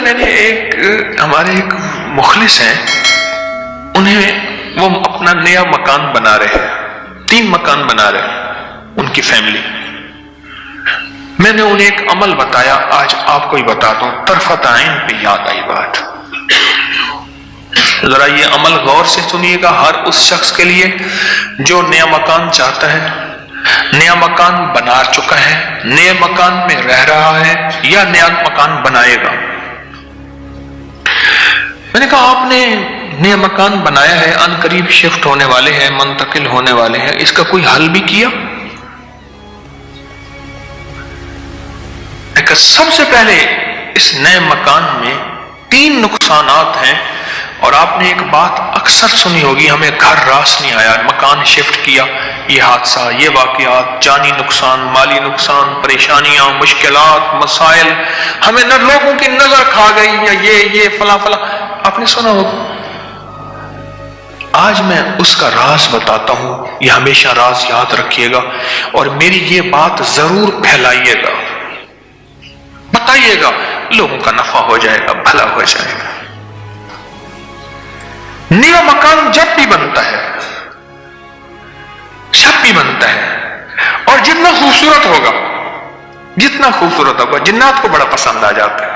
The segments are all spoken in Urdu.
میں نے ہمارے ایک مخلص ہیں، وہ اپنا نیا مکان بنا رہے ہیں، 3 مکان بنا رہے ہیں ان کی فیملی۔ میں نے انہیں ایک عمل بتایا، آج آپ کو ہی بتا دوں، طرفت عین پہ یاد آئی بات۔ ذرا یہ عمل غور سے سنیے گا، ہر اس شخص کے لیے جو نیا مکان چاہتا ہے، نیا مکان بنا چکا ہے، نئے مکان میں رہ رہا ہے یا نیا مکان بنائے گا۔ میں نے کہا آپ نے نیا مکان بنایا ہے، ان قریب شفٹ ہونے والے ہیں، منتقل ہونے والے ہیں، اس کا کوئی حل بھی کیا؟ سب سے پہلے اس نئے مکان میں 3 نقصانات ہیں، اور آپ نے ایک بات اکثر سنی ہوگی، ہمیں گھر راس نہیں آیا، مکان شفٹ کیا، یہ حادثہ، یہ واقعات، جانی نقصان، مالی نقصان، پریشانیاں، مشکلات، مسائل، ہمیں نہ لوگوں کی نظر کھا گئی، یا یہ فلاں فلاں، آپ نے سنا ہوگا۔ آج میں اس کا راز بتاتا ہوں، یہ ہمیشہ راز یاد رکھیے گا، اور میری یہ بات ضرور پھیلائیے گا، بتائیے گا، لوگوں کا نفع ہو جائے گا، بھلا ہو جائے گا۔ نیا مکان جب بھی بنتا ہے، اور جتنا خوبصورت ہوگا، جنات کو بڑا پسند آ جاتا ہے۔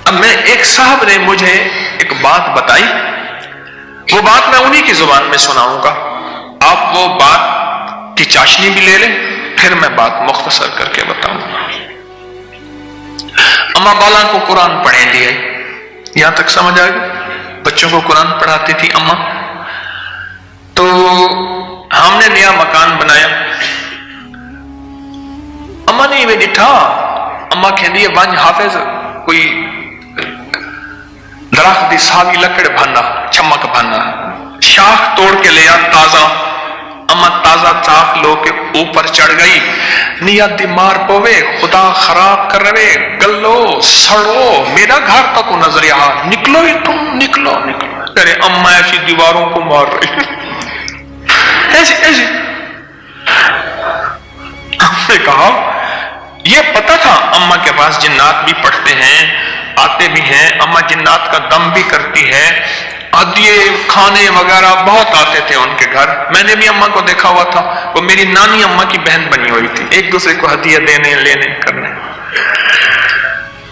اب میں ایک صاحب نے مجھے ایک بات بتائی، وہ بات میں انہی کی زبان میں سناؤں گا، آپ وہ بات کی چاشنی بھی لے لیں، پھر میں بات مختصر کر کے بتاؤں گا۔ اما بالا کو قرآن پڑھیں لیے، یہاں تک سمجھ آئے گا؟ بچوں کو قرآن پڑھاتی تھی اما، تو ہم نے نیا مکان بنایا، اما نے میں ڈٹھا، اما کہندی ہے ونج حافظ کوئی درخت دی ساوی لکڑ بھانا، چمک بھانا، شاخ توڑ کے لیا تازہ، اما تازہ چاخ لو کے اوپر چڑھ گئی، نیت دی مار پوے، خدا خراب کر رہے، گلو سڑو، میرا گھر تک نظر آ، نکلو ہی تم، نکلو کرے، اما ایسی دیواروں کو مار رہی، ایسے ہم نے کہا یہ پتا تھا اما کے پاس جنات بھی پڑھتے ہیں، آتے بھی ہیں، اما جنات کا دم بھی کرتی ہے، ہدیے کھانے وغیرہ بہت آتے تھے ان کے گھر، میں نے بھی اما کو دیکھا ہوا تھا، وہ میری نانی اما کی بہن بنی ہوئی تھی، ایک دوسرے کو ہدیے دینے لینے کرنے،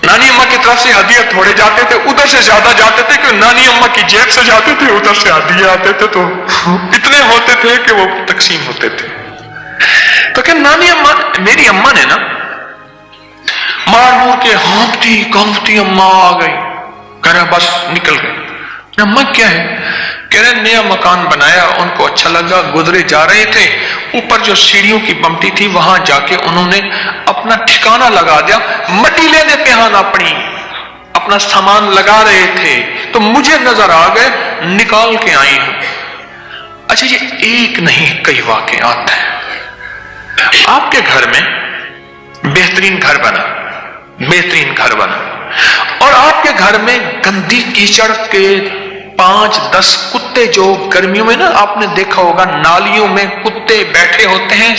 نانی اما کی طرف سے ہدیے تھوڑے جاتے تھے، ادھر سے زیادہ جاتے تھے کہ نانی اما کی جیب سے جاتے تھے، ادھر سے ہدیے آتے تھے، تو اتنے ہوتے تھے کہ وہ تقسیم ہوتے تھے۔ تو کہ نانی اما، میری اما نے نا مار مور کے ہانپتی کانپتی اما آ گئی، کہہ رہا بس نکل گئی، اما کیا ہے؟ کہہ رہے نیا مکان بنایا، ان کو اچھا لگا، گزرے جا رہے تھے، اوپر جو سیڑھیوں کی بمٹی تھی وہاں جا کے انہوں نے اپنا ٹھکانہ لگا دیا، مٹی لینے پہ اپنا سامان لگا رہے تھے، تو مجھے نظر آ گئے، نکال کے آئی ہوں۔ اچھا یہ ایک نہیں کئی واقعات ہیں۔ آپ کے گھر میں بہترین گھر بنا، اور آپ کے گھر میں گندی کیچڑ کے 5-10 کتے، جو گرمیوں میں نا آپ نے دیکھا ہوگا نالیوں میں کتے بیٹھے ہوتے ہیں،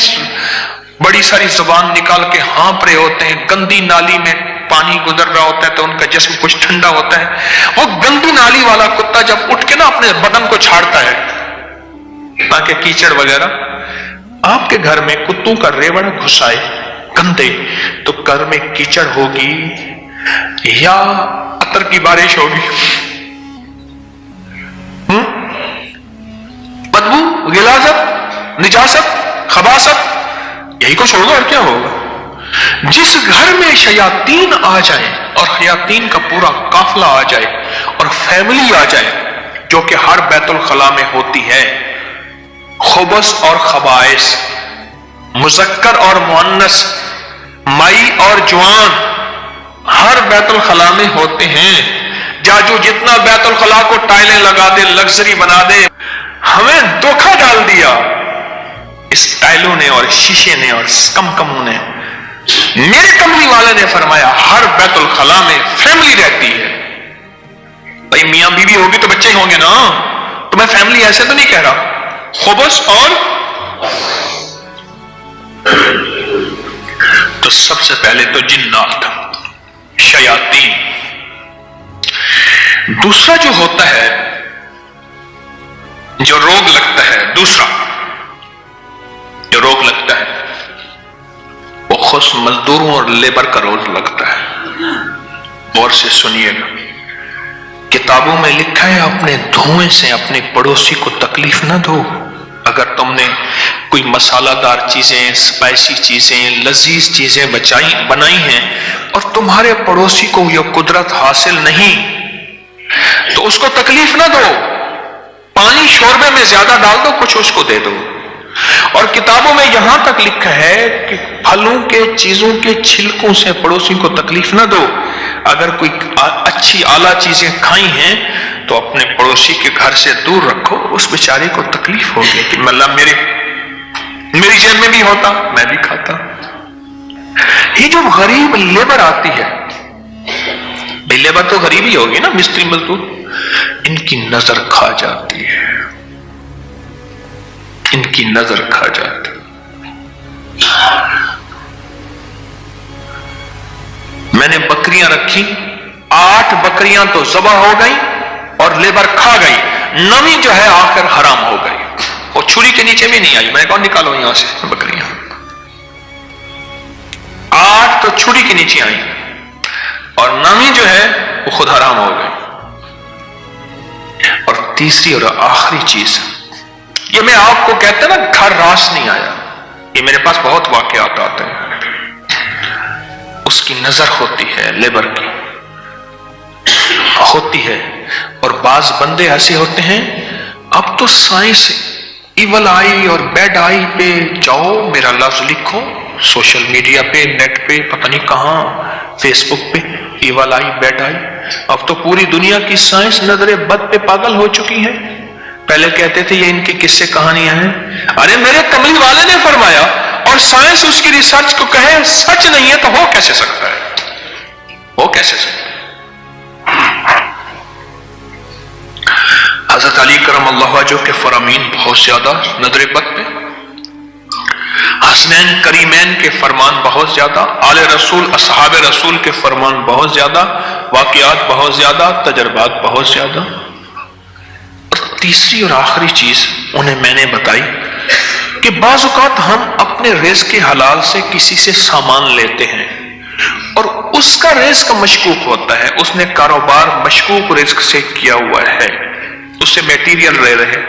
بڑی ساری زبان نکال کے ہانپ رہے ہوتے ہیں، گندی نالی میں پانی گزر رہا ہوتا ہے تو ان کا جسم کچھ ٹھنڈا ہوتا ہے، وہ گندی نالی والا کتا جب اٹھ کے نا اپنے بدن کو چھاڑتا ہے تاکہ کیچڑ وغیرہ، آپ کے گھر میں کتوں کا ریوڑ گھس آئے گندے، تو گھر میں کیچڑ ہوگی یا عطر کی بارش ہوگی، بدبو، غلاظت، نجاست، خباثت، یہی کچھ ہوگا اور کیا ہوگا۔ جس گھر میں شیاطین آ جائیں اور شیاطین کا پورا قافلہ آ جائے اور فیملی آ جائے، جو کہ ہر بیت الخلاء میں ہوتی ہے، خبث اور خبائث، مذکر اور مؤنث، مائی اور جوان، ہر بیت الخلاء میں ہوتے ہیں۔ جاجو جتنا بیت الخلاء کو ٹائلیں لگا دے، لگژری بنا دے، ہمیں دھوکہ ڈال دیا اس ٹائلوں نے اور شیشے نے اور کمکموں نے۔ میرے کملی والے نے فرمایا ہر بیت الخلاء میں فیملی رہتی ہے۔ بھائی میاں بیوی ہوگی تو بچے ہی ہوں گے نا، تو میں فیملی ایسے تو نہیں کہہ رہا، خبث اور تو تو سب سے پہلے تو جنات، شیاطین. دوسرا جو ہوتا ہے، جو روگ لگتا ہے، دوسرا جو روگ لگتا ہے وہ خص مزدوروں اور لیبر کا روگ لگتا ہے. غور سے سنیے گا، کتابوں میں لکھا ہے اپنے دھوئیں سے اپنے پڑوسی کو تکلیف نہ دو. اگر تم نے کوئی مسالہ دار چیزیں، اسپائسی چیزیں، لذیذ چیزیں بنائی ہیں اور تمہارے پڑوسی کو یہ قدرت حاصل نہیں تو اس کو تکلیف نہ دو. پانی شوربے میں زیادہ ڈال دو، کچھ اس کو دے دو. اور کتابوں میں یہاں تک لکھا ہے کہ پھلوں کے چیزوں کے چھلکوں سے پڑوسی کو تکلیف نہ دو. اگر کوئی اچھی اعلیٰ چیزیں کھائی ہیں تو اپنے پڑوسی کے گھر سے دور رکھو، اس بیچارے کو تکلیف ہوگی کہ اللہ میری جیب میں بھی ہوتا میں بھی کھاتا. یہ جو غریب لیبر آتی ہے، لیبر تو غریب ہی ہوگی نا، مستری مزدور، ان کی نظر کھا جاتی ہے، ان کی نظر کھا جاتی. میں نے بکریاں رکھی، 8 بکریاں تو ذبح ہو گئی اور لیبر کھا گئی، 9ویں جو ہے آخر حرام ہو گئی. وہ چھری کے نیچے بھی نہیں آئی. میں نے کہا نکالو یہاں سے بکریاں. 8 تو چھری کے نیچے آئی اور 9ویں جو ہے وہ خود حرام ہو گئی. اور تیسری اور آخری چیز، یہ میں آپ کو کہتا نا گھر راس نہیں آیا، یہ میرے پاس بہت واقعات آتے ہیں. اس کی نظر ہوتی ہے، لیبر کی ہوتی ہے. اور بعض بندے ایسے ہوتے ہیں، اب تو سائنس ایول آئی اور بیڈ آئی پہ جاؤ، میرا لفظ لکھو سوشل میڈیا پہ، نیٹ پہ، پتہ نہیں کہاں، فیس بک پہ، ایول آئی بیڈ آئی. اب تو پوری دنیا کی سائنس نظر بد پہ پاگل ہو چکی ہے. پہلے کہتے تھے یہ ان کی قصے کہانیاں ہیں. ارے میرے کملی والے نے فرمایا اور سائنس اس کی ریسرچ کو کہے سچ نہیں ہے تو ہو کیسے سکتا ہے؟ ہو کیسے سکتا ہے؟ حضرت علی کرم اللہ وجہ کے فرامین بہت زیادہ نظر بد پہ، حسنین کریمین کے فرمان بہت زیادہ، آل رسول اصحاب رسول کے فرمان بہت زیادہ، واقعات بہت زیادہ، تجربات بہت زیادہ. اور تیسری اور آخری چیز انہیں میں نے بتائی کہ بعض اوقات ہم اپنے رزق کے حلال سے کسی سے سامان لیتے ہیں اور اس کا رزق مشکوک ہوتا ہے، اس نے کاروبار مشکوک رزق سے کیا ہوا ہے، اس سے میٹیریل لے رہے.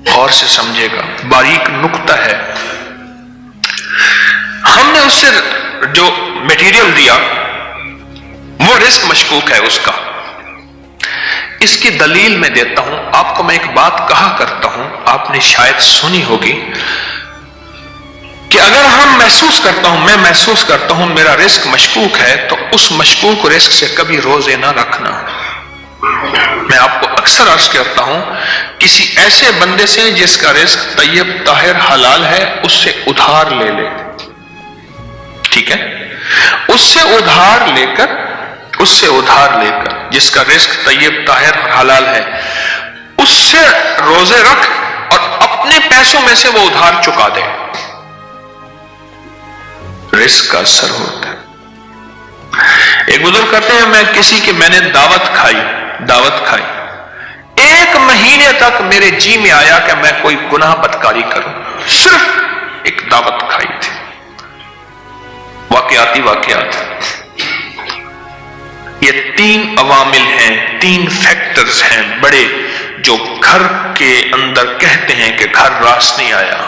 غور سے سمجھے گا، باریک نقطہ ہے. ہم نے اس سے جو میٹیریل دیا وہ رزق مشکوک ہے اس کا. اس کی دلیل میں دیتا ہوں آپ کو. میں ایک بات کہا کرتا ہوں، آپ نے شاید سنی ہوگی کہ اگر میں محسوس کرتا ہوں میرا رزق مشکوک ہے تو اس مشکوک رزق سے کبھی روزے نہ رکھنا. میں آپ کو اکثر عرض کرتا ہوں کسی ایسے بندے سے جس کا رزق طیب طاہر حلال ہے اس سے ادھار لے لے. ٹھیک ہے، اس سے ادھار لے کر جس کا رزق طیب طاہر حلال ہے اس سے روزے رکھ اور اپنے پیسوں میں سے وہ ادھار چکا دے. رزق کا اثر ہوتا ہے. ایک بزرگ کہتے ہیں میں نے دعوت کھائی 1 مہینے تک میرے جی میں آیا کہ میں کوئی گناہ بدکاری کروں. صرف ایک دعوت کھائی تھی. واقعات یہ 3 عوامل ہیں، 3 فیکٹرز ہیں بڑے جو گھر کے اندر کہتے ہیں کہ گھر راس نہیں آیا.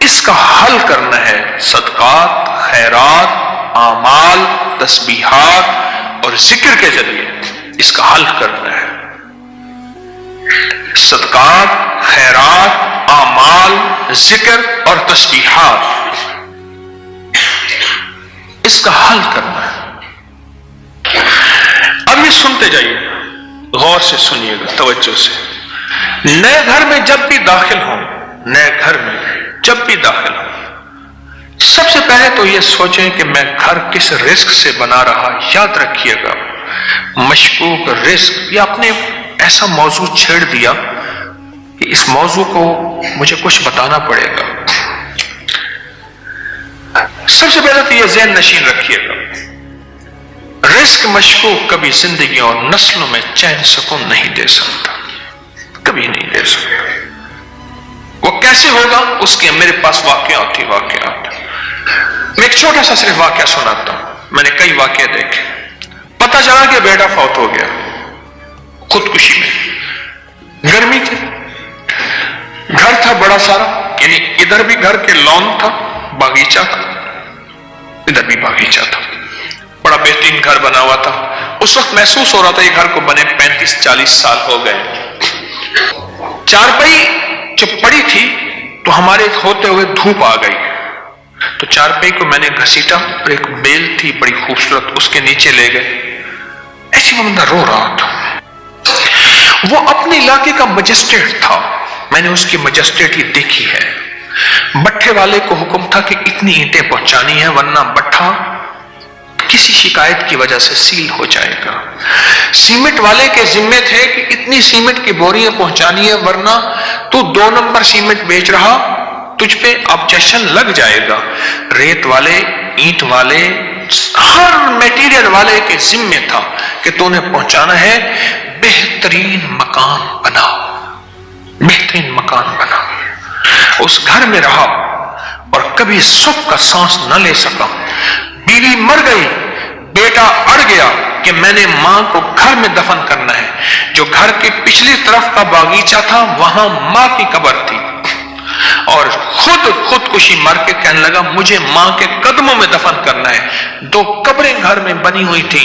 اس کا حل کرنا ہے صدقات، خیرات، اعمال، تسبیحات اور ذکر کے ذریعے. اس کا حل کرنا ہے صدقات، خیرات، اعمال، ذکر اور تسبیحات. اس کا حل کرنا ہے. اب یہ سنتے جائیے، غور سے سنیے گا، توجہ سے. نئے گھر میں جب بھی داخل ہوں سب سے پہلے تو یہ سوچیں کہ میں گھر کس رزق سے بنا رہا. یاد رکھیے گا مشکوک رزق، یا اپنے ایسا موضوع چھیڑ دیا کہ اس موضوع کو مجھے کچھ بتانا پڑے گا. سب سے پہلے تو یہ ذہن نشین رکھیے گا، رزق مشکوک کبھی زندگی اور نسلوں میں چین سکون نہیں دے سکتا، کبھی نہیں دے سکتا۔ وہ کیسے ہوگا؟ اس کے میرے پاس واقعات ہی واقعات۔ میں ایک چھوٹا سا صرف واقعہ سناتا ہوں، میں نے کئی واقعے دیکھے۔ پتا چلا کہ بیٹا فوت ہو گیا خودکشی میں، گرمی تھی، گھر تھا بڑا سارا، یعنی ادھر بھی گھر کے لان تھا، باغیچہ تھا، ادھر بھی باغیچہ تھا، بڑا بہترین گھر بنا ہوا تھا۔ اس وقت محسوس ہو رہا تھا یہ گھر کو بنے 35-40 سال ہو گئے۔ چارپائی جو پڑی تھی تو ہمارے ہوتے ہوئے دھوپ آ گئی، تو چارپائی کو میں نے گھسیٹا اور ایک بیل تھی بڑی خوبصورت، اس کے نیچے لے گئے۔ ایسی وہ بندہ رو رہا تھا، وہ اپنے علاقے کا مجسٹریٹ تھا، میں نے اس کی مجسٹریٹی دیکھی ہے۔ بٹھے والے کو حکم تھا کہ اتنی اینٹیں پہنچانی ہے ورنہ بٹھا کسی شکایت کی وجہ سے سیل ہو جائے گا۔ سیمنٹ والے کے ذمے تھے کہ اتنی سیمنٹ کی بوریاں پہنچانی ہے ورنہ تو 2 نمبر سیمنٹ بیچ رہا، تجھ پہ آبجیکشن لگ جائے گا۔ ریت والے، اینٹ والے، ہر میٹیریل والے کے ذمے تھا کہ تو نے پہنچانا ہے، بہترین مکان بنا، بہترین مکان بنا۔ اس گھر میں رہا اور کبھی سکھ کا سانس نہ لے سکا۔ بیوی مر گئی، بیٹا اڑ گیا کہ میں نے ماں کو گھر میں دفن کرنا ہے۔ جو گھر کے پچھلی طرف کا باغیچہ تھا وہاں ماں کی قبر تھی، اور خودکشی مر کے کہنے لگا مجھے ماں کے قدموں میں دفن کرنا ہے۔ 2 قبریں گھر میں بنی ہوئی تھی،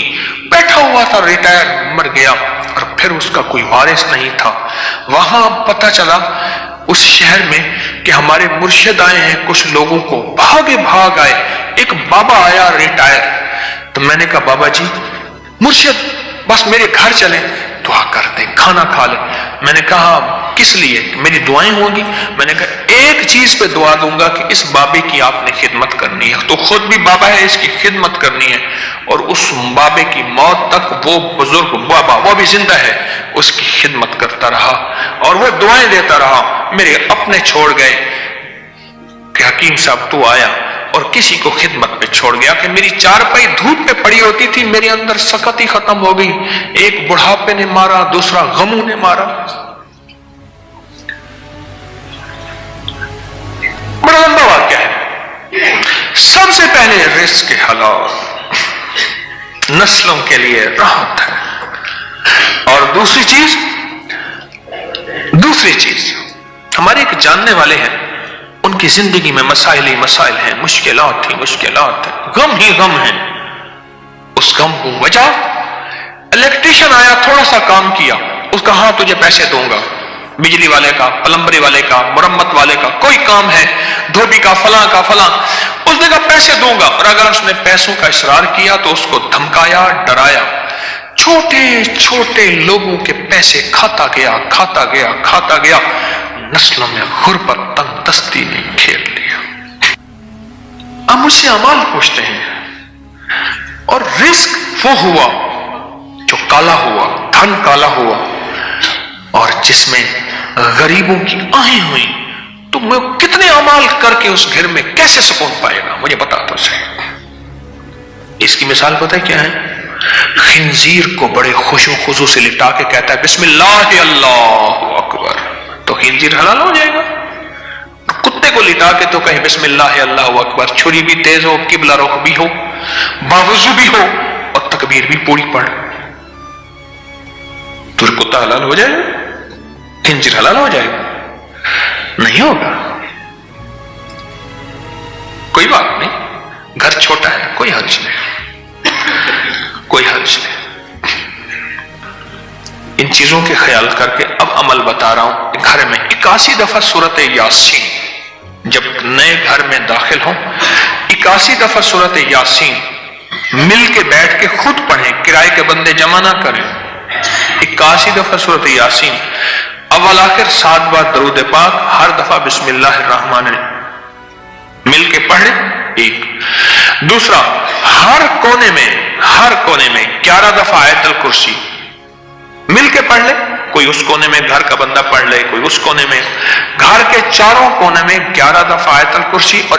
بیٹھا ہوا تھا، ریٹائر، مر گیا اور پھر اس کا کوئی وارث نہیں تھا۔ وہاں پتہ چلا اس شہر میں کہ ہمارے مرشد آئے ہیں، کچھ لوگوں کو بھاگ آئے۔ ایک بابا آیا ریٹائر، تو میں نے کہا بابا جی مرشد بس میرے گھر چلیں، دعا کر دیں، کھانا کھا لیں۔ میں نے کہا کس لیے؟ میری دعائیں ہوں گی۔ میں نے کہا ایک چیز پہ دعا دوں گا کہ اس بابے کی آپ نے خدمت کرنی ہے، تو خود بھی بابا ہے، اس کی خدمت کرنی ہے، اور اس بابے کی موت تک وہ بزرگ بابا، وہ بھی زندہ ہے، اس کی خدمت کرتا رہا اور وہ دعائیں دیتا رہا۔ میرے اپنے چھوڑ گئے کہ حکیم صاحب تو آیا، اور کسی کو خدمت پہ چھوڑ گیا کہ میری چارپائی دھوپ پہ پڑی ہوتی تھی، میرے اندر سکت ہی ختم ہو گئی۔ ایک بڑھاپے نے مارا، دوسرا غموں نے مارا۔ بڑا لمبا واقعہ ہے۔ سب سے پہلے رزق حلال نسلوں کے لیے راحت ہے، اور دوسری چیز ہمارے ایک جاننے والے ہیں، ان کی زندگی میں مسائل ہی مسائل ہیں، مشکلات ہیں، غم ہی غم ہیں۔ اس غم کو وجہ الیکٹریشین آیا، تھوڑا سا کام کیا، اس کا ہاں تجھے پیسے دوں گا، بجلی والے کا، پلمبری والے کا، مرمت والے کا، کوئی کام ہے، دھوبی کا، فلاں، اس نے کہا پیسے دوں گا، اور اگر اس نے پیسوں کا اصرار کیا تو اس کو دھمکایا، ڈرایا۔ چھوٹے لوگوں کے پیسے کھاتا گیا، نسلوں میں غربت، تنگ دستی نے گھیر لیا۔ اب مجھ سے اعمال پوچھتے ہیں، اور رزق وہ ہوا جو کالا ہوا، دھن کالا ہوا، اور جس میں غریبوں کی آہیں ہوئی، تو میں کتنے اعمال کر کے اس گھر میں کیسے سکون پائے گا؟ مجھے بتا تو صحیح۔ اس کی مثال پتہ ہے کیا ہے؟ خنزیر کو بڑے خوش و خضوع سے لٹا کے کہتا ہے بسم اللہ اللہ اکبر، تو خنزیر حلال ہو جائے گا۔ کتے کو لٹا کے تو کہیں بسم اللہ اللہ اکبر، چھری بھی تیز ہو، قبلہ رخ بھی ہو، باوضو بھی ہو، اور تکبیر بھی پوری پڑھ، تو کتا حلال ہو جائے گا؟ خنزیر حلال ہو جائے گا؟ نہیں ہوگا۔ کوئی بات نہیں، گھر چھوٹا ہے، کوئی حرج نہیں۔ ان چیزوں کے خیال کر کے اب عمل بتا رہا ہوں۔ گھر میں 81 دفعہ سورت یاسین، جب نئے گھر میں داخل ہوں 81 دفعہ سورت یاسین مل کے بیٹھ کے خود پڑھیں، کرائے کے بندے جمع نہ کریں۔ 81 دفعہ سورت یاسین، اول آخر 7 بار درود پاک، ہر دفعہ بسم اللہ الرحمن الرحیم، مل کے پڑھ لیں۔ ایک دوسرا، ہر کونے میں 11 دفعہ آیت الکرسی مل کے پڑھ لے، کوئی اس کونے میں گھر کا بندہ پڑھ لے، کوئی اس کونے میں، گھر کے چاروں کونے میں 11 دفعہ آیت الکرسی، اور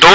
2,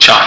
4।